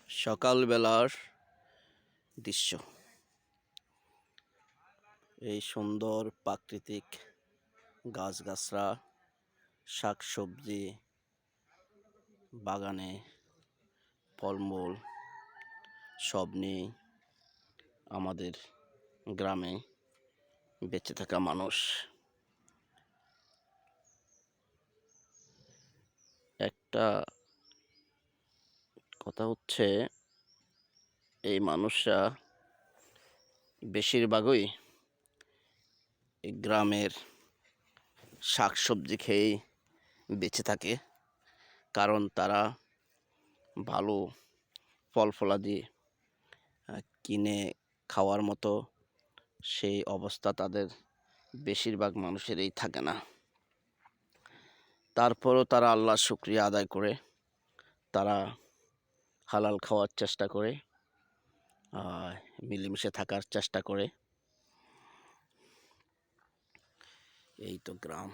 সকালবেলার দৃশ্য। এই সুন্দর প্রাকৃতিক গাছগাছরা, শাকসবজি, বাগানে ফলমূল সব নিয়ে আমাদের গ্রামে বেঁচে থাকা মানুষ। একটা কথা হচ্ছে, এই মানুষরা বেশিরভাগই এই গ্রামের শাকসবজি খেয়েই বেঁচে থাকে, কারণ তারা ভালো ফল ফলাদি কিনে খাওয়ার মতো সেই অবস্থা তাদের বেশিরভাগ মানুষেরই থাকে না। তারপরও তারা আল্লাহর শুকরিয়া আদায় করে তারা হালাল খাওয়ার চেষ্টা করে, মিলেমিশে থাকার চেষ্টা করে। এই তো গ্রাম।